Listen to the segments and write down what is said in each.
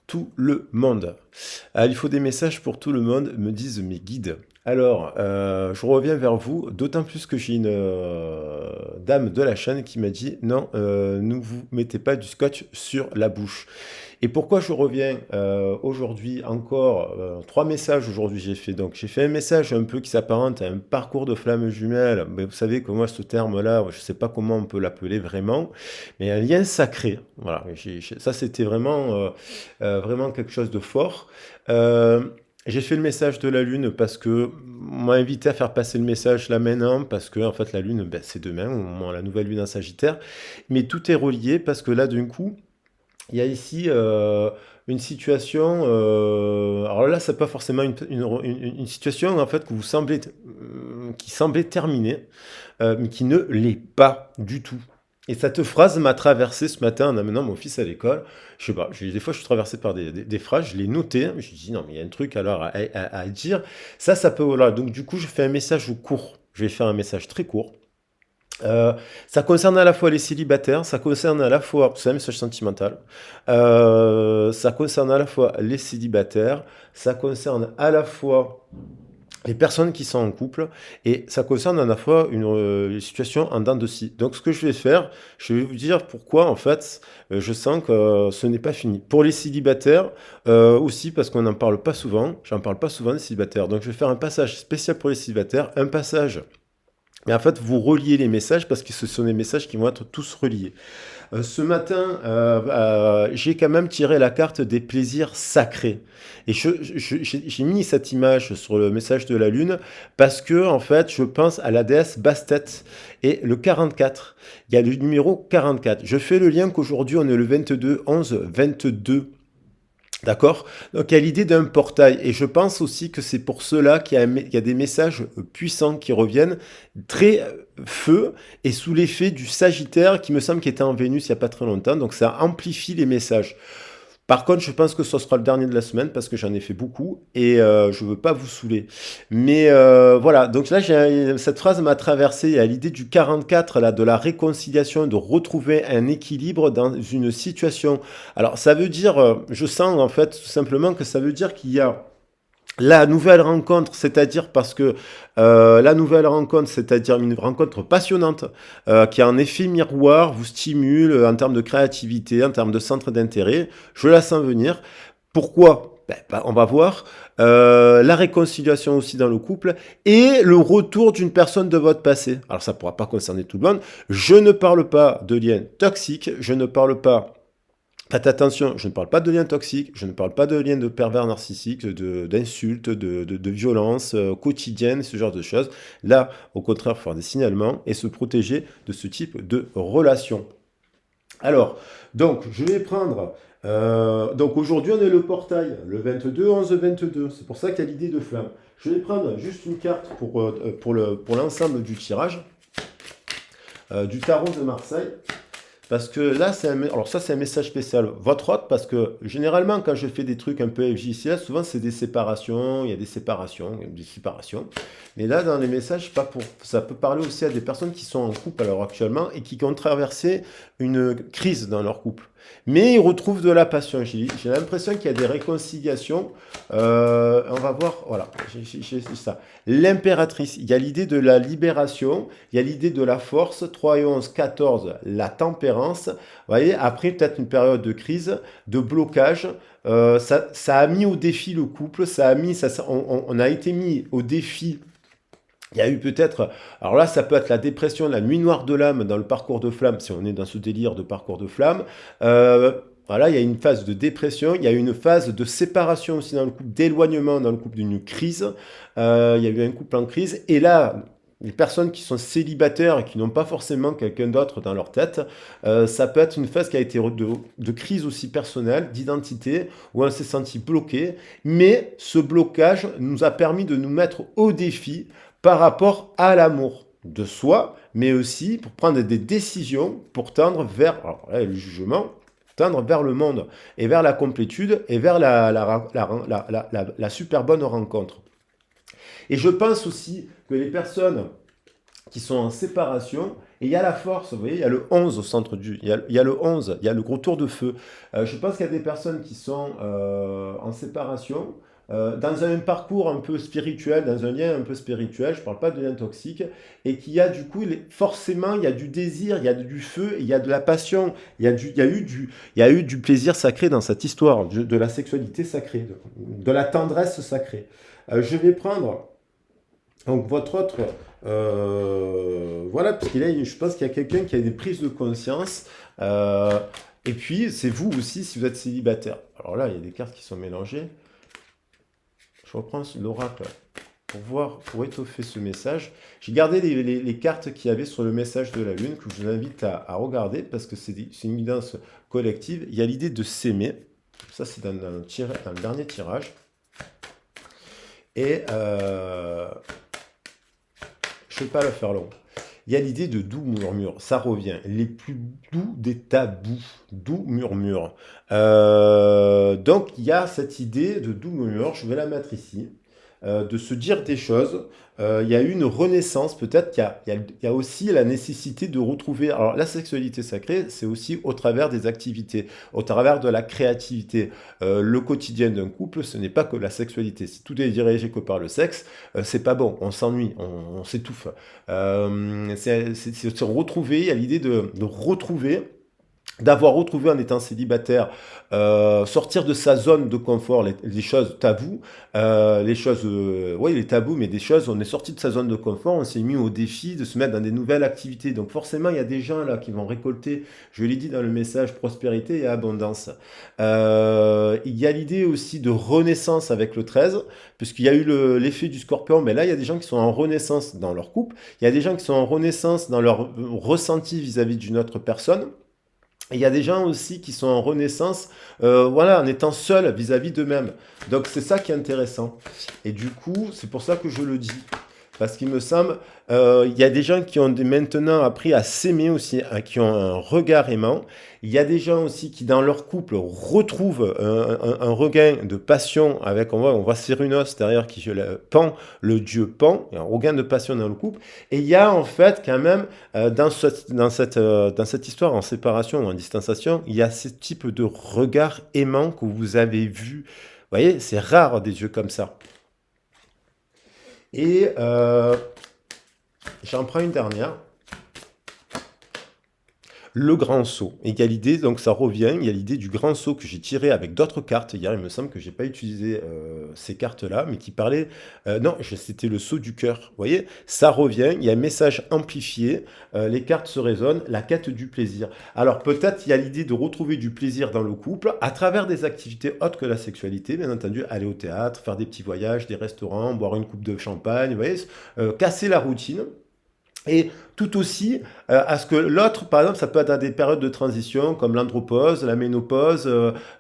Tout le monde. Il faut des messages pour tout le monde, me disent mes guides. Alors, je reviens vers vous, d'autant plus que j'ai une dame de la chaîne qui m'a dit non, ne vous mettez pas du scotch sur la bouche. Et pourquoi je reviens aujourd'hui encore, trois messages aujourd'hui j'ai fait. Donc j'ai fait un message un peu qui s'apparente à un parcours de flammes jumelles, mais vous savez que moi ce terme-là, je ne sais pas comment on peut l'appeler vraiment, mais un lien sacré. Voilà, ça c'était vraiment quelque chose de fort. Euh, j'ai fait le message de la Lune parce que on m'a invité à faire passer le message là maintenant, parce que en fait la Lune, ben, c'est demain, au moment la nouvelle Lune en Sagittaire. Mais tout est relié parce que là d'un coup, il y a ici une situation. Alors là, c'est pas forcément une situation en fait que vous semblez, qui semblait terminée, mais qui ne l'est pas du tout. Et cette phrase m'a traversé ce matin en amenant mon fils à l'école. Je sais pas, des fois je suis traversé par des phrases, je l'ai noté, je me suis dit non mais il y a un truc alors à dire. Ça peut, voilà. Donc du coup je fais un message court. Je vais faire un message très court. Euh, Ça concerne à la fois les célibataires, ça concerne à la fois, c'est un message sentimental, ça concerne à la fois les célibataires, ça concerne à la fois les personnes qui sont en couple, et ça concerne à la fois une situation en dents de scie. Donc ce que je vais faire, je vais vous dire pourquoi en fait je sens que ce n'est pas fini. Pour les célibataires aussi, parce qu'on n'en parle pas souvent, j'en parle pas souvent des célibataires, donc je vais faire un passage spécial pour les célibataires, un passage. Mais en fait, vous reliez les messages parce que ce sont des messages qui vont être tous reliés. Ce matin, j'ai quand même tiré la carte des plaisirs sacrés. Et j'ai mis cette image sur le message de la Lune parce que, en fait, je pense à la déesse Bastet et le 44. Il y a le numéro 44. Je fais le lien qu'aujourd'hui, on est le 22, 11, 22. D'accord? Donc il y a l'idée d'un portail. Et je pense aussi que c'est pour cela qu'il y a des messages puissants qui reviennent, très feu, et sous l'effet du Sagittaire qui me semble qu'il était en Vénus il n'y a pas très longtemps. Donc ça amplifie les messages. Par contre, je pense que ce sera le dernier de la semaine parce que j'en ai fait beaucoup et je veux pas vous saouler. Mais voilà, donc là, cette phrase m'a traversé à l'idée du 44, là, de la réconciliation, de retrouver un équilibre dans une situation. Alors, ça veut dire, je sens en fait tout simplement que ça veut dire qu'il y a la nouvelle rencontre, c'est-à-dire parce que la nouvelle rencontre, c'est-à-dire une rencontre passionnante qui a un effet miroir, vous stimule en termes de créativité, en termes de centre d'intérêt. Je la sens venir. Pourquoi? On va voir. La réconciliation aussi dans le couple et le retour d'une personne de votre passé. Alors ça ne pourra pas concerner tout le monde. Je ne parle pas de liens toxiques, je ne parle pas. Faites attention, je ne parle pas de liens toxiques, je ne parle pas de liens de pervers narcissiques, d'insultes, de violences quotidiennes, ce genre de choses. Là, au contraire, il faut faire des signalements et se protéger de ce type de relation. Alors, donc, je vais prendre. Donc, aujourd'hui, on est le portail, le 22, 11, 22. C'est pour ça qu'il y a l'idée de flamme. Je vais prendre juste une carte pour l'ensemble du tirage du tarot de Marseille. Parce que là, alors ça, c'est un message spécial. Votre hôte, parce que généralement, quand je fais des trucs un peu FJCS, souvent c'est des séparations, il y a des séparations, il y a des séparations. Mais là, dans les messages, pas pour, ça peut parler aussi à des personnes qui sont en couple alors actuellement et qui ont traversé une crise dans leur couple. Mais ils retrouvent de la passion. J'ai l'impression qu'il y a des réconciliations. On va voir, voilà, j'ai ça. L'impératrice, il y a l'idée de la libération, il y a l'idée de la force, 3 et 11, 14, la tempérance. Vous voyez, après peut-être une période de crise, de blocage, ça a mis au défi le couple, on a été mis au défi. Il y a eu peut-être, alors là, ça peut être la dépression, la nuit noire de l'âme dans le parcours de flamme, si on est dans ce délire de parcours de flamme. Voilà, il y a une phase de dépression, il y a une phase de séparation aussi dans le couple, d'éloignement dans le couple, d'une crise. Il y a eu un couple en crise. Et là, les personnes qui sont célibataires et qui n'ont pas forcément quelqu'un d'autre dans leur tête, ça peut être une phase qui a été de crise aussi personnelle, d'identité, où on s'est senti bloqué. Mais ce blocage nous a permis de nous mettre au défi par rapport à l'amour de soi, mais aussi pour prendre des décisions pour tendre vers, alors là, le jugement, tendre vers le monde et vers la complétude et vers la super bonne rencontre. Et je pense aussi que les personnes qui sont en séparation, et il y a la force, vous voyez, il y a le 11 au centre il y a le 11, il y a le gros tour de feu. Je pense qu'il y a des personnes qui sont en séparation, dans un parcours un peu spirituel, dans un lien un peu spirituel, je ne parle pas de lien toxique, et qui a du coup, forcément, il y a du désir, il y a du feu, il y a de la passion, il y a eu du plaisir sacré dans cette histoire, de la sexualité sacrée, de la tendresse sacrée. Je vais prendre donc votre autre, voilà, parce je pense qu'il y a quelqu'un qui a des prises de conscience. euh, et puis, c'est vous aussi si vous êtes célibataire. Alors là, il y a des cartes qui sont mélangées. Je reprends l'oracle pour voir, pour étoffer ce message. J'ai gardé les cartes qu'il y avait sur le message de la Lune, que je vous invite à regarder, parce que c'est une guidance collective. Il y a l'idée de s'aimer. Ça, c'est dans le dernier tirage. Et je ne vais pas le faire long. Il y a l'idée de doux murmure, ça revient. Les plus doux des tabous, doux murmure. Donc il y a cette idée de doux murmure, je vais la mettre ici, de se dire des choses. Il y a eu une renaissance, peut-être qu'il y a aussi la nécessité de retrouver. Alors la sexualité sacrée, c'est aussi au travers des activités, au travers de la créativité. Le quotidien d'un couple, ce n'est pas que la sexualité. Si tout est dirigé que par le sexe, c'est pas bon, on s'ennuie, on s'étouffe. C'est se retrouver, il y a l'idée de retrouver, d'avoir retrouvé en étant célibataire, sortir de sa zone de confort, les choses tabous, les choses, oui, les tabous, mais des choses, on est sorti de sa zone de confort, on s'est mis au défi de se mettre dans des nouvelles activités. Donc forcément, il y a des gens là qui vont récolter, je l'ai dit dans le message, prospérité et abondance. Il y a l'idée aussi de renaissance avec le 13, puisqu'il y a eu l'effet du scorpion, mais là, il y a des gens qui sont en renaissance dans leur couple, il y a des gens qui sont en renaissance dans leur ressenti vis-à-vis d'une autre personne. Et il y a des gens aussi qui sont en renaissance, voilà, en étant seuls vis-à-vis d'eux-mêmes. Donc c'est ça qui est intéressant. Et du coup, c'est pour ça que je le dis. Parce qu'il me semble, il y a des gens qui ont maintenant appris à s'aimer aussi, hein, qui ont un regard aimant. Il y a des gens aussi qui, dans leur couple, retrouvent un regain de passion avec, on voit Cérunos derrière qui Pan, le dieu Pan, il y a un regain de passion dans le couple. Et il y a en fait quand même, dans cette histoire en séparation ou en distanciation, il y a ce type de regard aimant que vous avez vu. Vous voyez, c'est rare des yeux comme ça. Et j'en prends une dernière. Le grand saut. Et il y a l'idée, donc ça revient, il y a l'idée du grand saut que j'ai tiré avec d'autres cartes. Hier, il me semble que j'ai pas utilisé ces cartes-là, mais qui parlaient... non, c'était le saut du cœur. Vous voyez, ça revient, il y a un message amplifié, les cartes se résonnent, la quête du plaisir. Alors peut-être il y a l'idée de retrouver du plaisir dans le couple à travers des activités autres que la sexualité, bien entendu, aller au théâtre, faire des petits voyages, des restaurants, boire une coupe de champagne, vous voyez, casser la routine. Et tout aussi à ce que l'autre, par exemple, ça peut être à des périodes de transition comme l'andropause, la ménopause,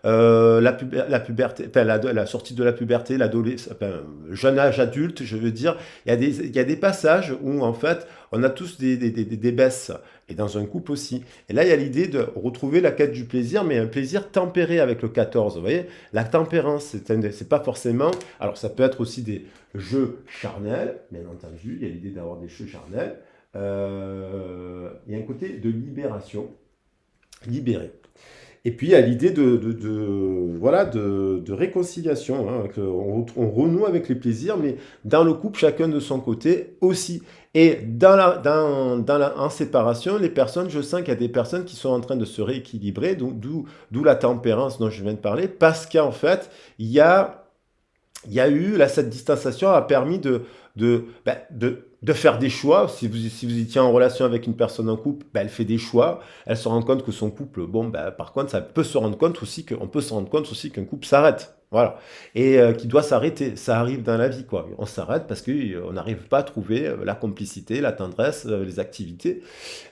la puberté, enfin, la sortie de la puberté, l'adolescence, enfin, le jeune âge adulte, je veux dire. Il y a des passages où, en fait, on a tous des baisses. Et dans un couple aussi. Et là, il y a l'idée de retrouver la quête du plaisir, mais un plaisir tempéré avec le 14. Vous voyez, la tempérance, c'est pas forcément. Alors, ça peut être aussi des jeux charnels, bien entendu. Il y a l'idée d'avoir des jeux charnels. Il y a un côté de libération, libéré. Et puis il y a l'idée voilà, de réconciliation, hein, on renoue avec les plaisirs, mais dans le couple, chacun de son côté aussi. Et en séparation, les personnes, je sens qu'il y a des personnes qui sont en train de se rééquilibrer, d'où la tempérance dont je viens de parler, parce qu'en fait, il y a eu, là, cette distanciation a permis de faire des choix. Si vous étiez en relation avec une personne en couple, elle fait des choix. Elle se rend compte que son couple, bon, par contre, ça peut se rendre compte aussi on peut se rendre compte aussi qu'un couple s'arrête. Voilà. Et qui doit s'arrêter. Ça arrive dans la vie, quoi. On s'arrête parce qu'on n'arrive pas à trouver la complicité, la tendresse, les activités.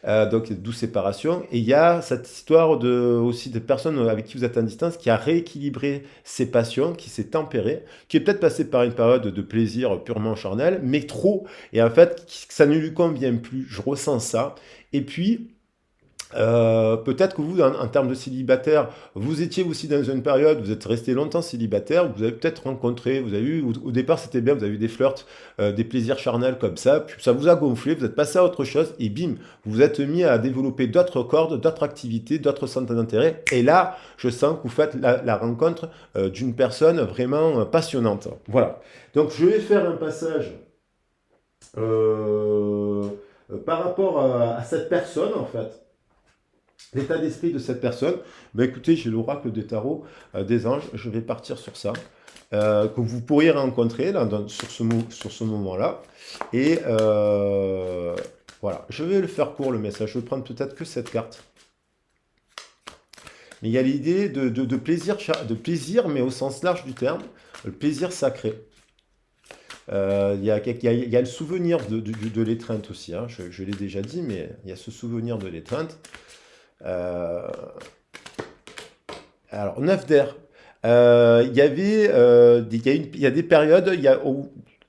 Donc, d'où séparation. Et il y a cette histoire aussi de personnes avec qui vous êtes en distance qui a rééquilibré ses passions, qui s'est tempéré, qui est peut-être passé par une période de plaisir purement charnel, mais trop. Et en fait, ça ne lui convient plus. Je ressens ça. Et puis, Peut-être que vous, en termes de célibataire, vous étiez aussi dans une période, vous êtes resté longtemps célibataire, vous avez peut-être rencontré, vous avez eu, au départ c'était bien, vous avez eu des flirts, des plaisirs charnels comme ça, puis ça vous a gonflé, vous êtes passé à autre chose, et bim, vous vous êtes mis à développer d'autres cordes, d'autres activités, d'autres centres d'intérêt, et là, je sens que vous faites la rencontre d'une personne vraiment passionnante. Voilà. Donc je vais faire un passage euh, par rapport à cette personne, en fait. L'état d'esprit de cette personne, ben écoutez, j'ai l'oracle des tarots des anges, je vais partir sur ça, que vous pourriez rencontrer là, sur ce moment-là. Et voilà, je vais le faire court le message, je vais prendre peut-être que cette carte. Mais il y a l'idée de plaisir, mais au sens large du terme, le plaisir sacré. Il y a le souvenir de l'étreinte aussi, hein, je l'ai déjà dit, mais il y a ce souvenir de l'étreinte. Euh, alors, 9 d'air. Il y avait, il y a des périodes,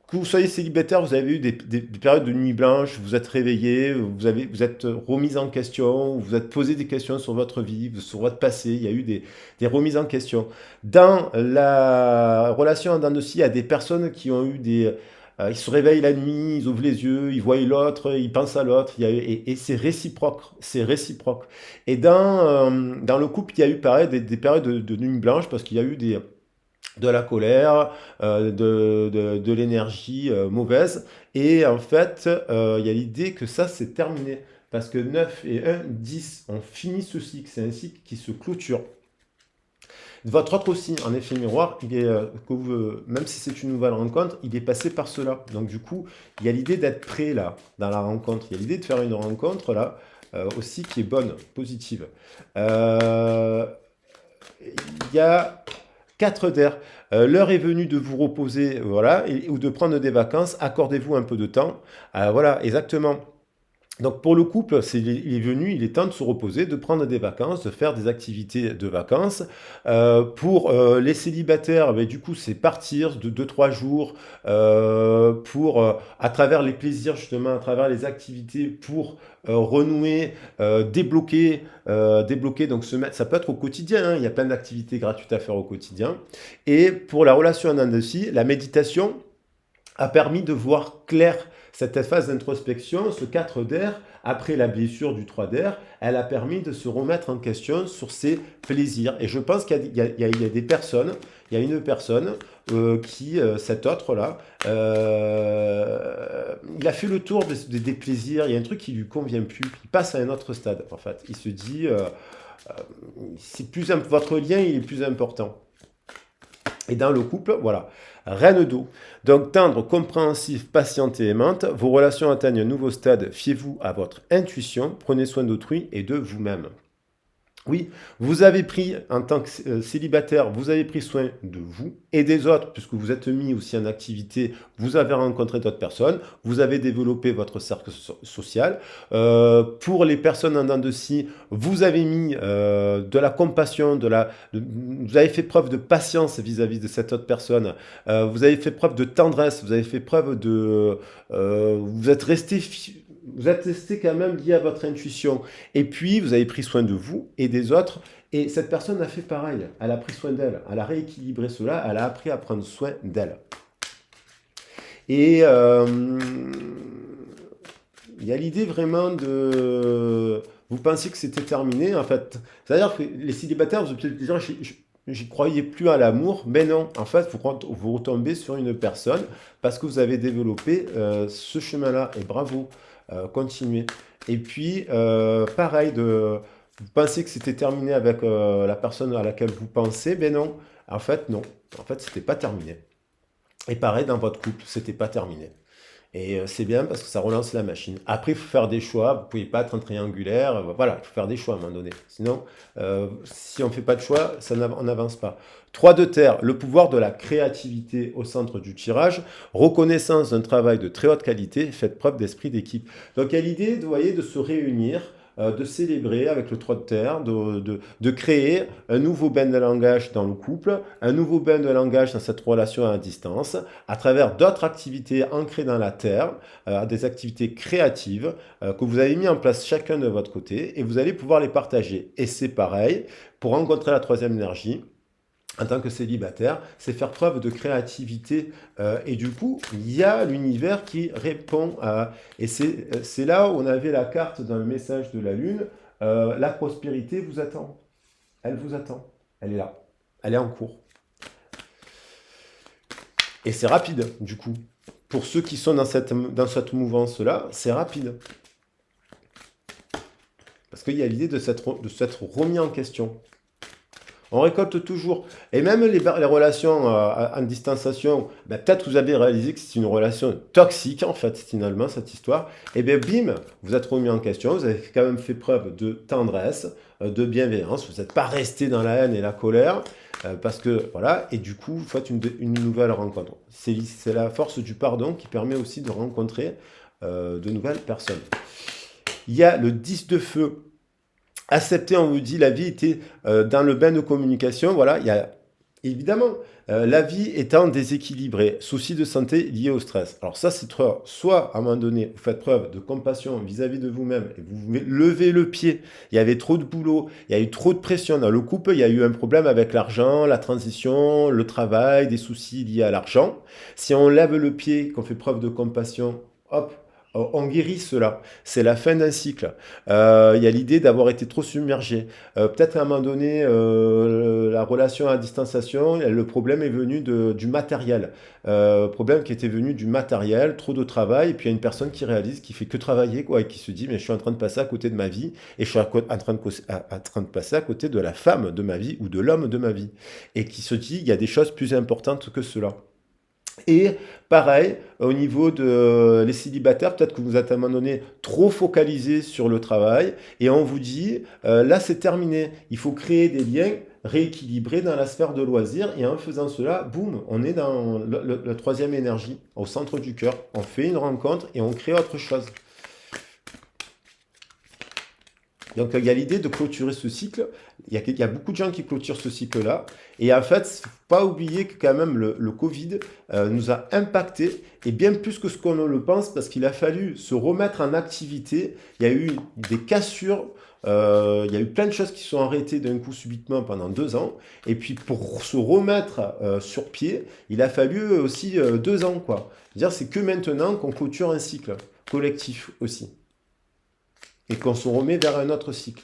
que vous soyez célibataire, vous avez eu des périodes de nuit blanche, vous êtes réveillé, vous êtes remis en question, vous êtes posé des questions sur votre vie, sur votre passé, il y a eu des remises en question. Dans la relation en dents de scie, il y a des personnes qui ont eu ils se réveillent la nuit, ils ouvrent les yeux, ils voient l'autre, ils pensent à l'autre, et c'est réciproque, c'est réciproque. Et dans le couple, il y a eu pareil des périodes de nuit blanche parce qu'il y a eu de la colère, de l'énergie mauvaise. Et en fait, il y a l'idée que ça, c'est terminé. Parce que 9 et 1, 10, on finit ce cycle. C'est un cycle qui se clôture. Votre autre aussi, en effet miroir, même si c'est une nouvelle rencontre, il est passé par cela. Donc du coup, il y a l'idée d'être prêt là, dans la rencontre. Il y a l'idée de faire une rencontre là, aussi qui est bonne, positive. Euh, il y a 4 d'air. L'heure est venue de vous reposer, voilà, ou de prendre des vacances. Accordez-vous un peu de temps. Voilà, exactement. Donc pour le couple, il est venu, il est temps de se reposer, de prendre des vacances, de faire des activités de vacances. Pour les célibataires, ben, du coup, c'est partir de 2 3 jours à travers les plaisirs, justement, à travers les activités, pour renouer, débloquer, donc ça peut être au quotidien, hein, il y a plein d'activités gratuites à faire au quotidien. Et pour la relation en aussi, la méditation a permis de voir clair cette phase d'introspection, ce 4 d'air, après la blessure du 3 d'air, elle a permis de se remettre en question sur ses plaisirs. Et je pense qu'il y a des personnes, il y a une personne cet autre-là, il a fait le tour des plaisirs, il y a un truc qui lui convient plus, il passe à un autre stade, en fait. Il se dit, votre lien, il est plus important. Et dans le couple, voilà, reine d'eau. Donc tendre, compréhensif, patiente et aimante, vos relations atteignent un nouveau stade. Fiez-vous à votre intuition, prenez soin d'autrui et de vous-même. Oui, vous avez pris, en tant que célibataire, vous avez pris soin de vous et des autres, puisque vous êtes mis aussi en activité, vous avez rencontré d'autres personnes, vous avez développé votre cercle social. Pour les personnes en dents de scie, vous avez mis de la compassion, vous avez fait preuve de patience vis-à-vis de cette autre personne, vous avez fait preuve de tendresse, vous avez fait preuve vous êtes resté quand même lié à votre intuition. Et puis, vous avez pris soin de vous et des autres. Et cette personne a fait pareil. Elle a pris soin d'elle. Elle a rééquilibré cela. Elle a appris à prendre soin d'elle. Et il y a l'idée vraiment de... Vous pensiez que c'était terminé, en fait. C'est-à-dire que les célibataires, vous peut-être dire, j'y croyais plus à l'amour. Mais non, en fait, vous retombez sur une personne parce que vous avez développé ce chemin-là. Et bravo. Continuer. Et puis, pareil, vous pensez que c'était terminé avec la personne à laquelle vous pensez, mais non. En fait, non. En fait, c'était pas terminé. Et pareil, dans votre couple, c'était pas terminé. Et c'est bien parce que ça relance la machine. Après, il faut faire des choix. Vous pouvez pas être un triangulaire. Voilà, il faut faire des choix à un moment donné. Sinon, si on ne fait pas de choix, on n'avance pas. 3 de terre, le pouvoir de la créativité au centre du tirage. Reconnaissance d'un travail de très haute qualité. Faites preuve d'esprit d'équipe. Donc, il y a l'idée, vous voyez, de se réunir. de célébrer avec le 3 de terre, de créer un nouveau bain de langage dans le couple, un nouveau bain de langage dans cette relation à distance, à travers d'autres activités ancrées dans la terre, des activités créatives que vous avez mis en place chacun de votre côté et vous allez pouvoir les partager. Et c'est pareil, pour rencontrer la troisième énergie, en tant que célibataire, c'est faire preuve de créativité. Et du coup, il y a l'univers qui répond à... Et c'est là où on avait la carte dans le message de la Lune. La prospérité vous attend. Elle vous attend. Elle est là. Elle est en cours. Et c'est rapide, du coup. Pour ceux qui sont dans cette mouvance-là, c'est rapide. Parce qu'il y a l'idée de s'être remis en question. On récolte toujours. Et même les relations en distanciation, ben, peut-être vous avez réalisé que c'est une relation toxique, en fait, finalement, cette histoire. Et bien, bim, vous êtes remis en question, vous avez quand même fait preuve de tendresse, de bienveillance, vous n'êtes pas resté dans la haine et la colère, parce que, voilà, et du coup, vous faites une nouvelle rencontre. C'est la force du pardon qui permet aussi de rencontrer de nouvelles personnes. Il y a le 10 de feu. Accepter, on vous dit, la vie était dans le bain de communication. Voilà, il y a évidemment la vie étant déséquilibrée, soucis de santé liés au stress. Alors ça, c'est soit à un moment donné, vous faites preuve de compassion vis-à-vis de vous-même et vous levez le pied. Il y avait trop de boulot, il y a eu trop de pression dans le couple, il y a eu un problème avec l'argent, la transition, le travail, des soucis liés à l'argent. Si on lève le pied, qu'on fait preuve de compassion, hop, on guérit cela. C'est la fin d'un cycle. Il y a l'idée d'avoir été trop submergé. Peut-être à un moment donné, la relation à distanciation, le problème est venu du matériel. Problème qui était venu du matériel, trop de travail, et puis il y a une personne qui réalise, qui fait que travailler, quoi, et qui se dit, mais je suis en train de passer à côté de ma vie, et je suis en train de passer à côté de la femme de ma vie, ou de l'homme de ma vie. Et qui se dit, il y a des choses plus importantes que cela. Et pareil, au niveau de les célibataires, peut-être que vous êtes à un moment donné trop focalisé sur le travail et on vous dit, là c'est terminé, il faut créer des liens rééquilibrés dans la sphère de loisirs et en faisant cela, boum, on est dans la troisième énergie, au centre du cœur. On fait une rencontre et on crée autre chose. Donc il y a l'idée de clôturer ce cycle. Il y a beaucoup de gens qui clôturent ce cycle-là. Et en fait, il ne faut pas oublier que quand même le Covid nous a impacté, et bien plus que ce qu'on le pense, parce qu'il a fallu se remettre en activité. Il y a eu des cassures, il y a eu plein de choses qui sont arrêtées d'un coup subitement pendant 2 ans. Et puis pour se remettre sur pied, il a fallu aussi 2 ans, quoi. C'est-à-dire c'est que maintenant qu'on clôture un cycle collectif aussi. Et qu'on se remet vers un autre cycle.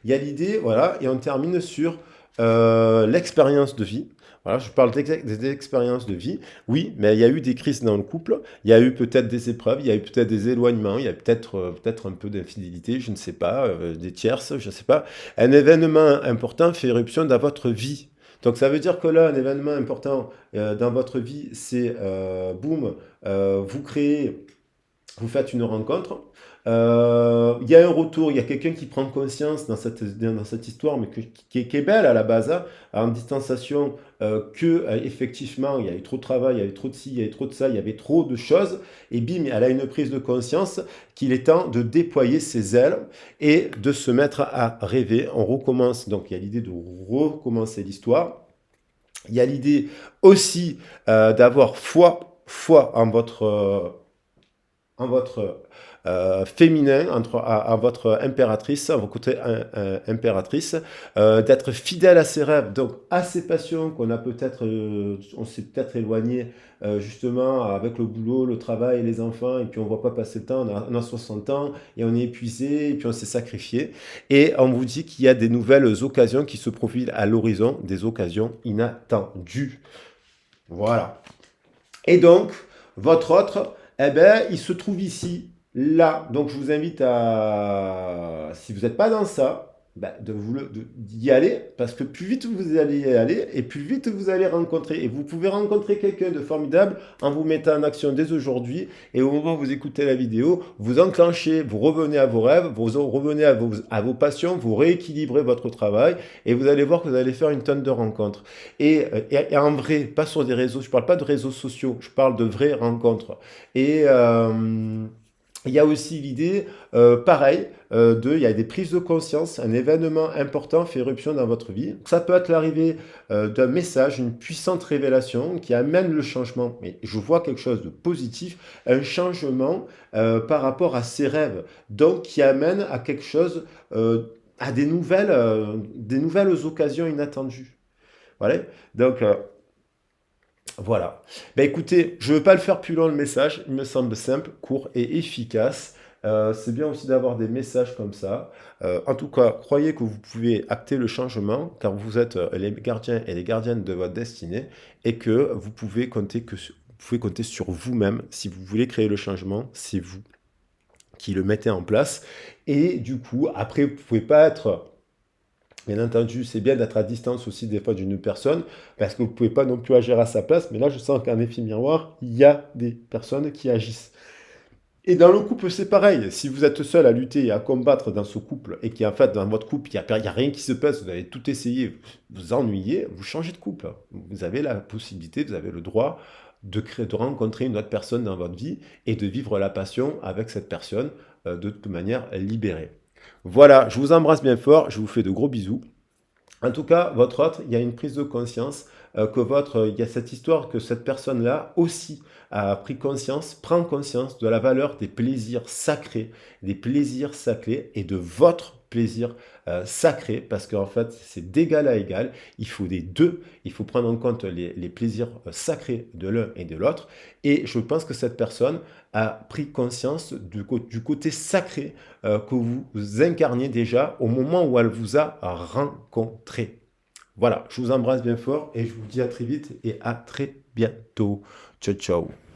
Il y a l'idée, voilà, et on termine sur l'expérience de vie. Voilà, je parle des expériences de vie. Oui, mais il y a eu des crises dans le couple, il y a eu peut-être des épreuves, il y a eu peut-être des éloignements, il y a peut-être un peu d'infidélité, je ne sais pas, des tierces, je ne sais pas. Un événement important fait éruption dans votre vie. Donc ça veut dire que là, un événement important dans votre vie, c'est boum, vous créez... Vous faites une rencontre, il y a un retour, il y a quelqu'un qui prend conscience dans cette histoire, mais qui est belle à la base, hein, en distanciation, que effectivement il y a eu trop de travail, il y a eu trop de ci, il y a eu trop de ça, il y avait trop de choses, et bim, elle a une prise de conscience qu'il est temps de déployer ses ailes et de se mettre à rêver. On recommence, donc il y a l'idée de recommencer l'histoire. Il y a l'idée aussi d'avoir foi en votre féminin, à votre impératrice, à vos côtés impératrice, d'être fidèle à ses rêves, donc à ses passions qu'on a peut-être, on s'est peut-être éloigné justement avec le boulot, le travail, les enfants, et puis on ne voit pas passer le temps, on a 60 ans, et on est épuisé, et puis on s'est sacrifié, et on vous dit qu'il y a des nouvelles occasions qui se profilent à l'horizon, des occasions inattendues. Voilà. Et donc, votre autre, eh ben, il se trouve ici, là. Donc, je vous invite à, si vous n'êtes pas dans ça, ben, d'y aller, parce que plus vite vous allez y aller, et plus vite vous allez rencontrer. Et vous pouvez rencontrer quelqu'un de formidable en vous mettant en action dès aujourd'hui. Et au moment où vous écoutez la vidéo, vous enclenchez, vous revenez à vos rêves, vous revenez à vos passions, vous rééquilibrez votre travail, et vous allez voir que vous allez faire une tonne de rencontres. Et en vrai, pas sur des réseaux, je ne parle pas de réseaux sociaux, je parle de vraies rencontres. Et Il y a aussi l'idée, pareil, il y a des prises de conscience, un événement important fait éruption dans votre vie. Ça peut être l'arrivée d'un message, une puissante révélation qui amène le changement. Mais je vois quelque chose de positif, un changement par rapport à ses rêves. Donc, qui amène à quelque chose, à des nouvelles occasions inattendues. Voilà. Donc, voilà. Ben écoutez, je ne veux pas le faire plus long le message, il me semble simple, court et efficace. C'est bien aussi d'avoir des messages comme ça. En tout cas, croyez que vous pouvez acter le changement car vous êtes les gardiens et les gardiennes de votre destinée et que vous pouvez compter sur vous-même. Si vous voulez créer le changement, c'est vous qui le mettez en place. Et du coup, après, vous ne pouvez pas être. Bien entendu, c'est bien d'être à distance aussi des fois d'une personne, parce que vous ne pouvez pas non plus agir à sa place, mais là je sens qu'en effet miroir, il y a des personnes qui agissent. Et dans le couple, c'est pareil. Si vous êtes seul à lutter et à combattre dans ce couple, et qu'en fait dans votre couple, il y a rien qui se passe, vous avez tout essayé, vous ennuyez, vous changez de couple. Vous avez la possibilité, vous avez le droit de créer, de rencontrer une autre personne dans votre vie et de vivre la passion avec cette personne de toute manière libérée. Voilà, je vous embrasse bien fort, je vous fais de gros bisous. En tout cas, votre autre, il y a une prise de conscience il y a cette histoire que cette personne-là aussi a pris conscience, prend conscience de la valeur des plaisirs sacrés et de votre plaisir sacré, parce qu'en fait, c'est d'égal à égal. Il faut des deux. Il faut prendre en compte les plaisirs sacrés de l'un et de l'autre. Et je pense que cette personne a pris conscience du côté sacré que vous incarniez déjà au moment où elle vous a rencontré. Voilà, je vous embrasse bien fort et je vous dis à très vite et à très bientôt. Ciao, ciao.